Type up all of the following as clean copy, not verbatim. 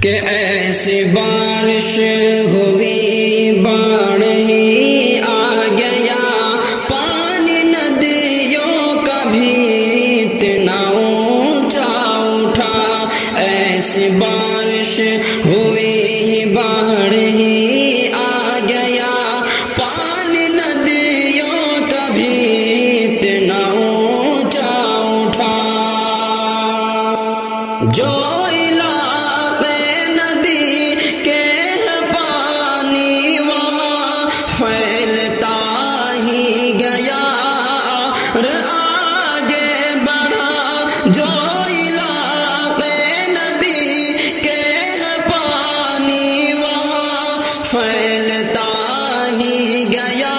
کہ ایسی بارش ہوئی باڑھ ہی آ گیا، پانی ندیوں کا بھی اتنا اونچا اٹھا۔ ایسی بارش ہوئی باڑھ ہی آ گیا، پانی ندیوں کا بھی اتنا اونچا اٹھا۔ جو پھیلتا ہی گیا اور آگے بڑھا، جو علاقے ندی کے پانی وہاں پھیلتا ہی گیا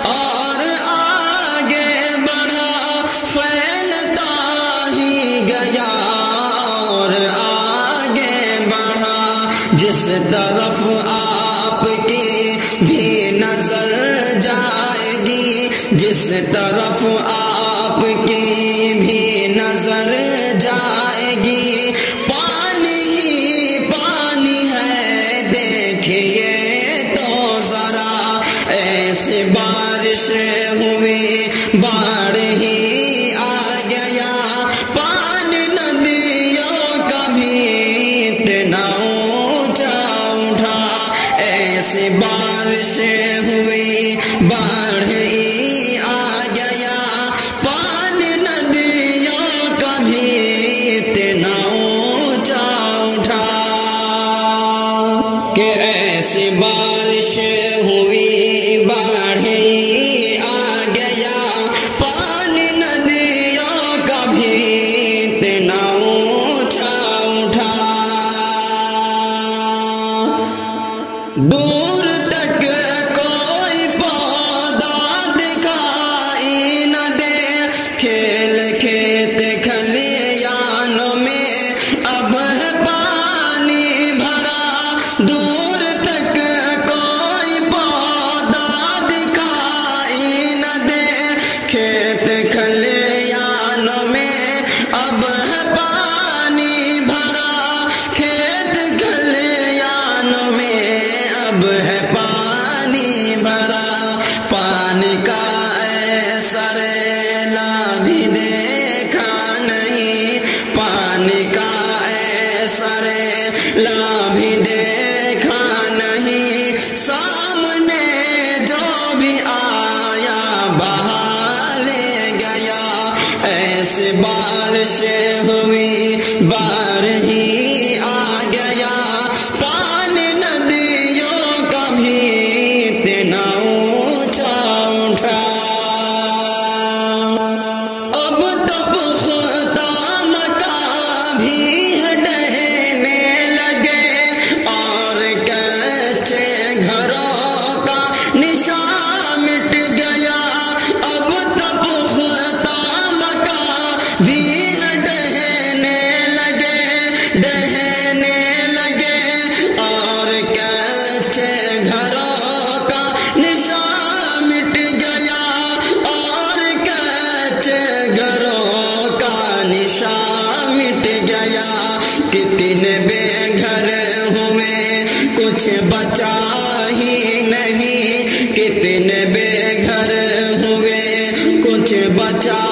اور آگے بڑھا، پھیلتا ہی گیا اور آگے بڑھا۔ جس طرف آپ کی بھی نظر جائے گی، جس طرف آپ کی بھی نظر جائے گی، پانی ہی پانی ہے دیکھیے تو ذرا۔ ایسی بارش ہوئی باڑھ ہی آ گیا، پانی ندیوں کا بھی اتنا اونچا اٹھا۔ ایسی بارش ہوئی باڑھ ہی آ گیا، پانی ندیوں کا بھی اتنا اونچا اٹھا۔ کہ ایسی بارش ہوئی باڑھ ہی آ گیا، پانی ندیوں کا بھی اتنا اونچا اٹھا۔ دور تک کوئی پودا دکھائی نہ دے، کھیل کھیت کھلیانوں میں اب ہے پانی بھرا۔ دور تک کوئی پودا دکھائی نہ دے، کھیت کھلیانوں میں اب ہے پانی بھرا۔ کھیت کھلیانوں میں اب ہے پانی بھرا۔ پانی کا ایسا ریلا بھی دیکھا نہیں، پانی کا ایسا ریلا بھی دیکھا نہیں۔ سامنے جو بھی آیا بہا لے گیا۔ ایسی بارش ہوئی باڑھ ہی آ گیا، پانی ندیوں کا بھی اتنا اونچا اٹھا۔ اب تو پختہ مکان بھی ڈھہنے لگے اور کچے گھروں کا نشان مٹ گیا۔ اب تو پختہ مکان بھی ڈھہنے لگے اور کچے گھروں کا نشان مٹ گیا اور کچے گھروں کا نشان مٹ گیا۔ کتنے بے گھر ہوئے کچھ بچا ہی نہیں، کتنے بے گھر ہوئے کچھ بچا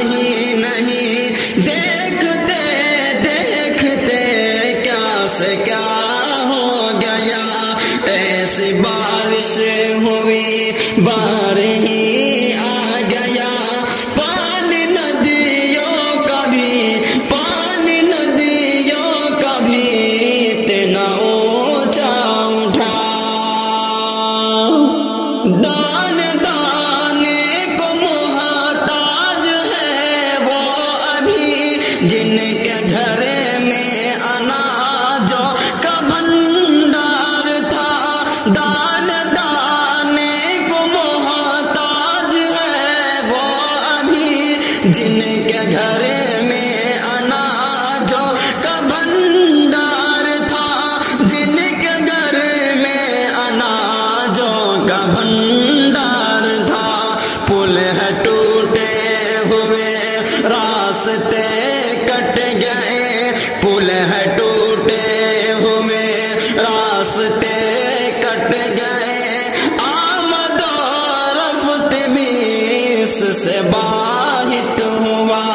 ہی نہیں۔ دیکھتے دیکھتے کیا سے کیا ہو گیا۔ ایسی بارش ہوئی باڑھ ہی آ گیا، پانی ندیوں کا بھی، پانی ندیوں کا بھی اتنا اونچا اٹھا۔ دانے دانے کو محتاج ہے وہ ابھی، جن کے گھر میں اناجوں کا بھنڈار تھا۔ دانے دانے کو محتاج ہے وہ ابھی، جن کے گھر میں اناجوں کا بھنڈار تھا، جن کے گھر میں اناجوں کا بھنڈار تھا۔ پل ہے ٹوٹے ہوئے، راستے کٹ گئے، پل ہے ٹوٹے ہوئے راستے کٹ گئے، آمد و رفت بھی اس سے باہت ہوا،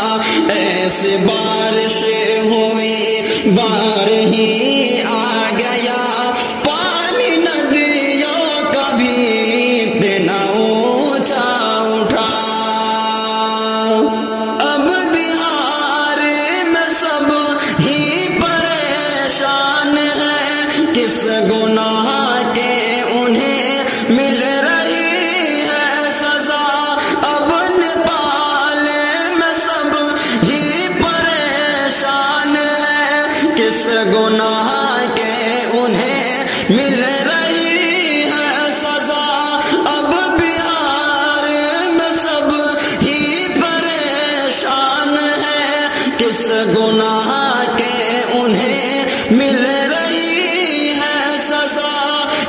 ایسی بارش ہوئی بار ہی آ گیا، پانی ندیوں کا بھی اتنا اونچا اٹھا۔ اب بہار میں سب ہی پریشان ہیں، کس گناہ کے انہیں مل رہی ہے سزا، اب نیپال میں سب ہی پریشان ہیں، کس گناہ کے انہیں مل رہی ہے سزا، اب بہار میں سب ہی پریشان ہیں، کس گناہ کے انہیں مل رہی ہے سزا،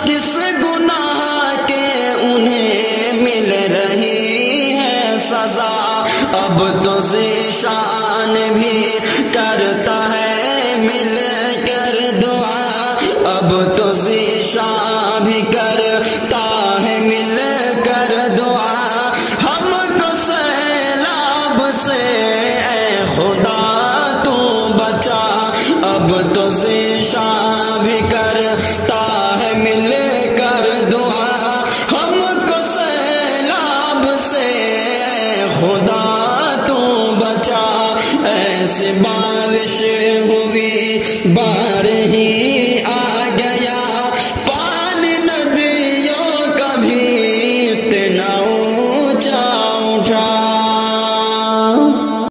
کس گناہ کے انہیں مل رہی ہے سزا۔ اب تو ذیشان بھی کرتا ہے مل کر دعا، اب تو ذیشان بھی کرتا ہے مل کر دعا، ہم کو سیلاب سے اے خدا تو بچا، اب تو ذیشان بھی کرتا ہے مل کر دعا، ہم کو سیلاب سے اے خدا تو بچا، ایسی بارش ہوئی بار